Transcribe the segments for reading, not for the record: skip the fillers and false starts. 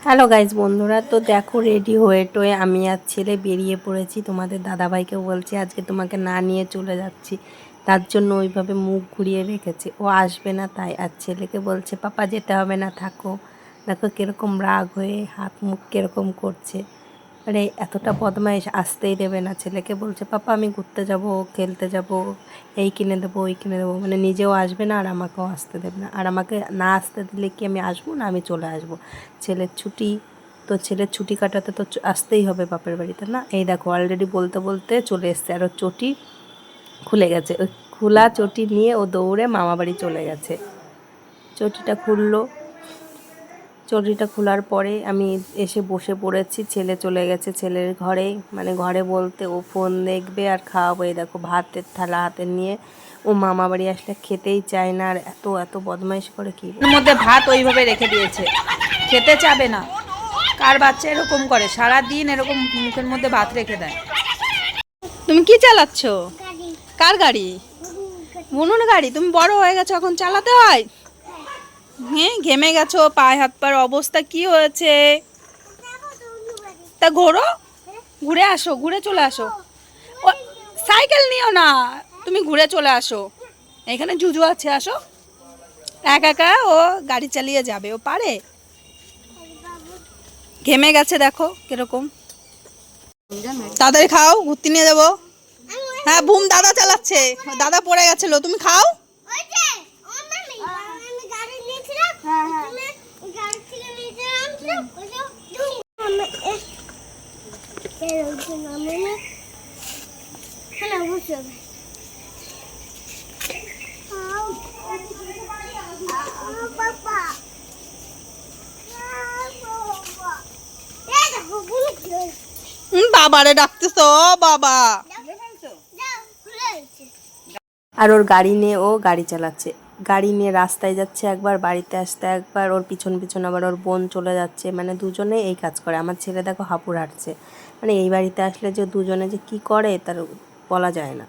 Hello guys বন্ধুরা, তো দেখো রেডি হয়ে টয়ে আমি আর ছেলে বেরিয়ে পড়েছি। তোমাদের দাদাভাইকে বলছি আজকে তোমাকে না নিয়ে চলে যাচ্ছি, তার জন্য ওইভাবে মুখ ঘুরিয়ে রেখেছে, ও আসবে না তাই। আর ছেলেকে বলছে পাপা যেতে হবে না, থাকো। দেখো কীরকম রাগ হয়ে হাত মুখ কীরকম করছে, মানে এতটা বদমাইশ, আসতেই দেবে না। ছেলেকে বলছে পাপা আমি ঘুরতে যাব, খেলতে যাব, এই কিনে দেবো ওই কিনে দেবো, মানে নিজেও আসবে না আর আমাকেও আসতে দেবে না। আর আমাকে না আসতে দিলে কি আমি আসবো না, আমি চলে আসবো। ছেলের ছুটি, তো ছেলের ছুটি কাটাতে তো আসতেই হবে বাপের বাড়িতে না। এই দেখো অলরেডি বলতে বলতে চলে এসছে, আর ওর চটি খুলে গেছে। ওই খোলা চটি নিয়ে ও দৌড়ে মামা বাড়ি চলে গেছে। চটিটা খুললো, চটিটা খোলার পরে আমি এসে বসে পড়েছি। ছেলে চলে গেছে ছেলের ঘরে, মানে ঘরে বলতে ও ফোন দেখবে আর খাওয়াবো। এই দেখো ভাতের থালা হাতে নিয়ে, ও মামা বাড়ি আসলে খেতেই চায় না, আর এত এত বদমাইশ করে কি। এর মধ্যে ভাত ওইভাবে রেখে দিয়েছে, খেতে চাবে না। কার বাচ্চা এরকম করে, সারা দিন এরকম মুখের মধ্যে ভাত রেখে দেয়। তুমি কি চালাচ্ছ? কার গাড়ি? বুনুর গাড়ি। তুমি বড় হয়ে গেছো, এখন চালাতে হয়? হ্যাঁ, ঘেমে গেছো, পায়ে হাত পার অবস্থা কি হয়েছে? তা ঘোরো, ঘুরে আসো, ঘুরে চলে আসো। ও সাইকেল নিও না, তুমি ঘুরে চলে আসো। এখানে জুজু আছে, আসো। একা একা ও গাড়ি চালিয়ে যাবে, ও পারে? ঘেমে গেছে, দেখো কিরকম। তাড়াতাড়ি খাও, ঘুরতে নিয়ে যাবো। হ্যাঁ বুম দাদা চালাচ্ছে, দাদা পড়ে গেছিল, তুমি খাও। বাবারে ডাকতেছ বাবা। আর ওর গাড়ি নিয়ে ও গাড়ি চালাচ্ছে, গাড়ি নিয়ে রাস্তায় যাচ্ছে একবার, বাড়িতে আসতে একবার, ওর পিছন পিছন আবার ওর বোন চলে যাচ্ছে, মানে দুজনে এই কাজ করে। আমার ছেলে দেখো হাঁপুর হাঁটছে, মানে এই বাড়িতে আসলে যে দুজনে যে কি করে তার বলা যায় না।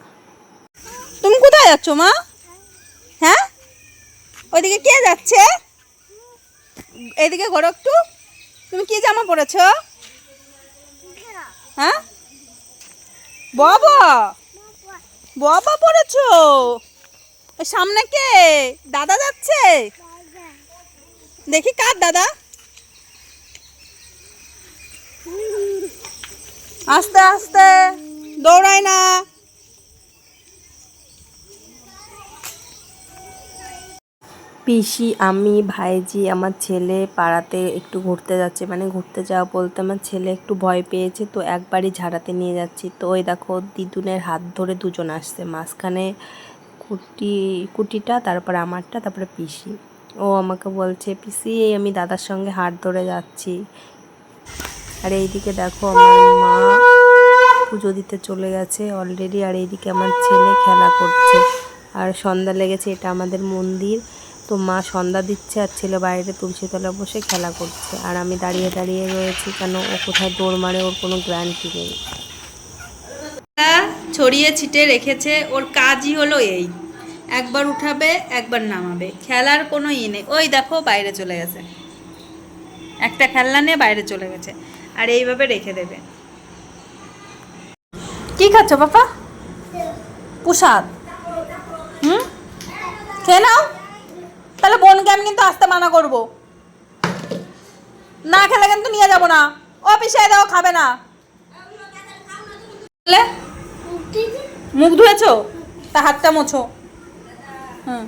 তুমি কোথায় যাচ্ছ মা? হ্যাঁ, ওইদিকে কে যাচ্ছে? এদিকে ঘোরো একটু। তুমি কি জামা পরেছ? হ্যাঁ, বাবা বাবা পরেছো। ওই সামনে কে? দাদা যাচ্ছে, দেখি কার দাদা। আস্তে আস্তে, দৌড়ায় না। পিসি, আমি, ভাইজি, আমার ছেলে পাড়াতে একটু ঘুরতে যাচ্ছে, মানে ঘুরতে যাওয়া বলতে আমার ছেলে একটু ভয় পেয়েছে, তো একবারই ঝাড়াতে নিয়ে যাচ্ছি। তো ওই দেখো দিদুনের হাত ধরে দুজন আসছে, মাঝখানে কুটিটা, তারপরে আমারটা, তারপরে পিসি। ও আমাকে বলছে পিসি আমি দাদার সঙ্গে হাত ধরে যাচ্ছি। আর এইদিকে দেখো আমার মা পুজো দিতে চলে গেছে অলরেডি, আর এইদিকে আমার ছেলে খেলা করছে। আর সন্ধ্যা লেগেছে, এটা আমাদের মন্দির, তো মা সন্ধ্যা দিচ্ছে আর ছেলে বাইরে তুলসী তলা বসে খেলা করছে। আর আমি দাঁড়িয়ে দাঁড়িয়ে রয়েছি, কেন ও কোথায় দৌড় মারে ওর কোনো গ্যারান্টি নেই। ছড়িয়ে ছিটে রেখেছে, ওর কাজই হলো এই, একবার উঠাবে একবার নামাবে, খেলার কোনো নেই। ওই দেখো বাইরে চলে গেছে, একটা খেলনা নিয়ে বাইরে চলে গেছে, আর এইভাবে রেখে দেবে। কি খাচ্ছ বাবা? প্রসাদ? খেয়ে নাও। তাহলে বোনকে আমি কিন্তু আসতে মানা করবো, না খেলে কিন্তু নিয়ে যাবো না। অফিসে দাও, খাবে না। মুখ ধুয়েছো? তা হাতটা মোছো। হুম।